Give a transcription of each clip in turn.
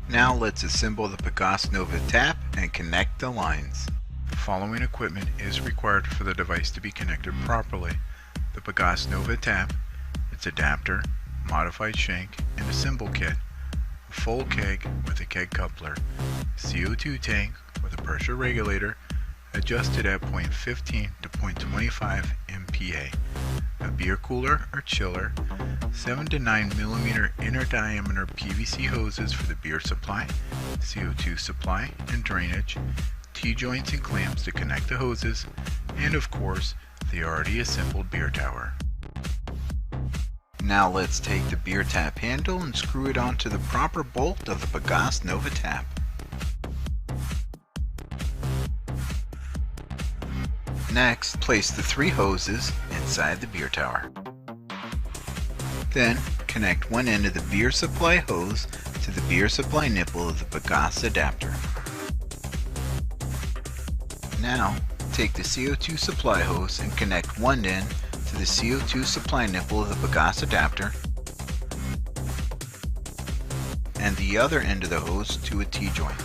Now let's assemble the Pegas Novotap and connect the lines. The following equipment is required for the device to be connected properly: the Pegas Novotap, its adapter, modified shank, and a cymbal kit, a full keg with a keg coupler, CO2 tank with a pressure regulator adjusted at 0.15 to 0.25 MPa, a beer cooler or chiller, 7 to 9 millimeter inner diameter PVC hoses for the beer supply, CO2 supply and drainage, T-joints and clamps to connect the hoses, and of course the already assembled beer tower. Now let's take the beer tap handle and screw it onto the proper bolt of the Pegas Novotap. Next, place the 3 hoses inside the beer tower. Then, connect one end of the beer supply hose to the beer supply nipple of the Pegas adapter. Now, take the CO2 supply hose and connect one end to the CO2 supply nipple of the Pegas adapter and the other end of the hose to a T-joint.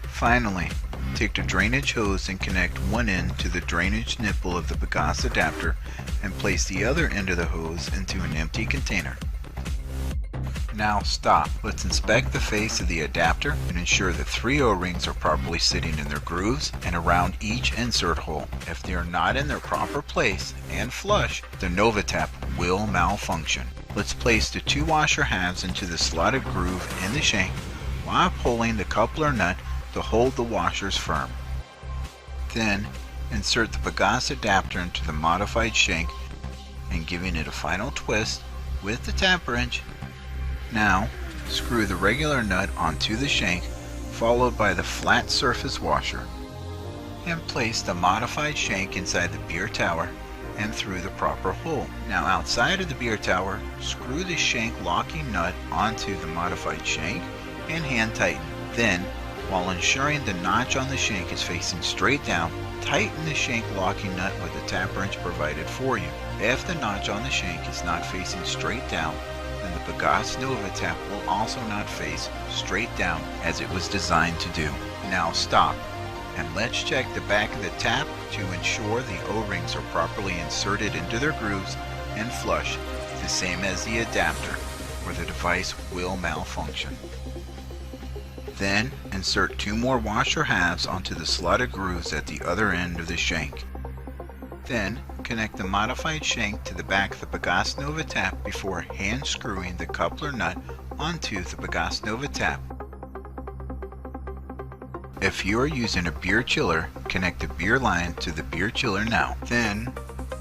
Finally, take the drainage hose and connect one end to the drainage nipple of the Pegas adapter and place the other end of the hose into an empty container. Now stop. Let's inspect the face of the adapter and ensure that 3 O-rings are properly sitting in their grooves and around each insert hole. If they are not in their proper place and flush, the Novotap will malfunction. Let's place the 2 washer halves into the slotted groove in the shank while pulling the coupler nut to hold the washers firm. Then insert the Pegas adapter into the modified shank and giving it a final twist with the tap wrench. Now screw the regular nut onto the shank followed by the flat surface washer and place the modified shank inside the beer tower and through the proper hole. Now outside of the beer tower, screw the shank locking nut onto the modified shank and hand tighten. Then, while ensuring the notch on the shank is facing straight down, tighten the shank locking nut with the tap wrench provided for you. If the notch on the shank is not facing straight down, then the Pegas Novotap will also not face straight down as it was designed to do. Now stop, and let's check the back of the tap to ensure the O-rings are properly inserted into their grooves and flush, the same as the adapter, or the device will malfunction. Then insert 2 more washer halves onto the slotted grooves at the other end of the shank. Then connect the modified shank to the back of the Pegas Novotap before hand screwing the coupler nut onto the Pegas Novotap. If you are using a beer chiller, connect the beer line to the beer chiller now. Then,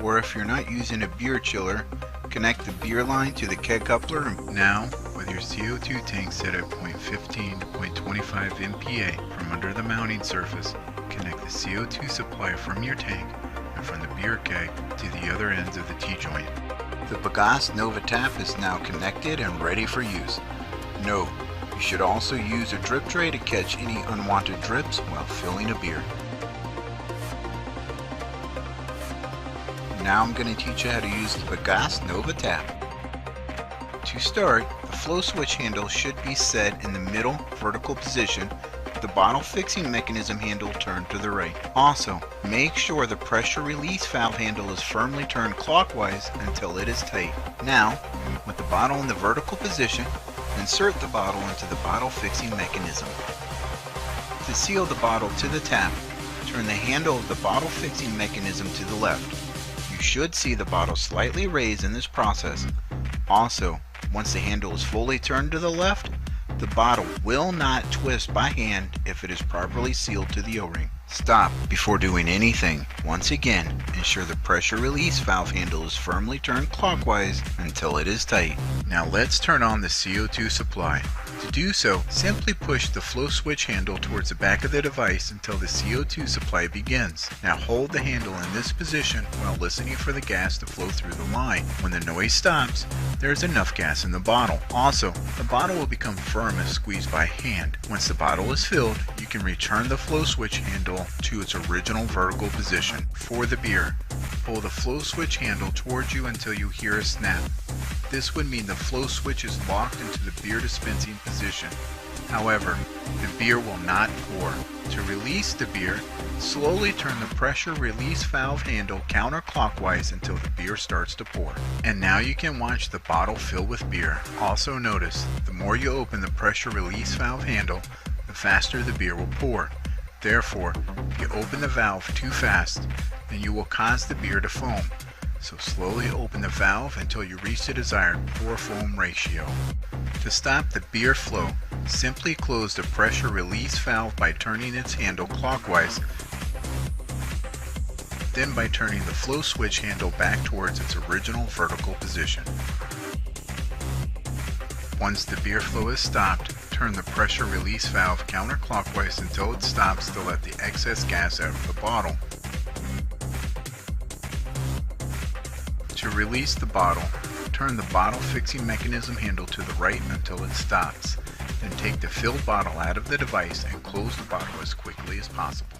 or if you're not using a beer chiller, connect the beer line to the keg coupler. Now, with your CO2 tank set at 0.15 to 0.25 MPa from under the mounting surface, connect the CO2 supply from your tank and from the beer keg to the other ends of the T-joint. The Pegas Novotap is now connected and ready for use. Note, you should also use a drip tray to catch any unwanted drips while filling a beer. Now I'm going to teach you how to use the Pegas Novotap. To start, the flow switch handle should be set in the middle vertical position with the bottle fixing mechanism handle turned to the right. Also, make sure the pressure release valve handle is firmly turned clockwise until it is tight. Now, with the bottle in the vertical position, insert the bottle into the bottle fixing mechanism. To seal the bottle to the tap, turn the handle of the bottle fixing mechanism to the left. You should see the bottle slightly raise in this process. Also, once the handle is fully turned to the left, the bottle will not twist by hand if it is properly sealed to the O-ring. Stop before doing anything. Once again, ensure the pressure release valve handle is firmly turned clockwise until it is tight. Now let's turn on the CO2 supply. To do so, simply push the flow switch handle towards the back of the device until the CO2 supply begins. Now hold the handle in this position while listening for the gas to flow through the line. When the noise stops, there is enough gas in the bottle. Also, the bottle will become firm if squeezed by hand. Once the bottle is filled, you can can return the flow switch handle to its original vertical position. For the beer, pull the flow switch handle towards you until you hear a snap. This would mean the flow switch is locked into the beer dispensing position. However, the beer will not pour. To release the beer, slowly turn the pressure release valve handle counterclockwise until the beer starts to pour. And now you can watch the bottle fill with beer. Also notice, the more you open the pressure release valve handle, the faster the beer will pour. Therefore, if you open the valve too fast, then you will cause the beer to foam. So slowly open the valve until you reach the desired pour-foam ratio. To stop the beer flow, simply close the pressure release valve by turning its handle clockwise, then by turning the flow switch handle back towards its original vertical position. Once the beer flow is stopped, turn the pressure release valve counterclockwise until it stops to let the excess gas out of the bottle. To release the bottle, turn the bottle fixing mechanism handle to the right until it stops. Then take the filled bottle out of the device and close the bottle as quickly as possible.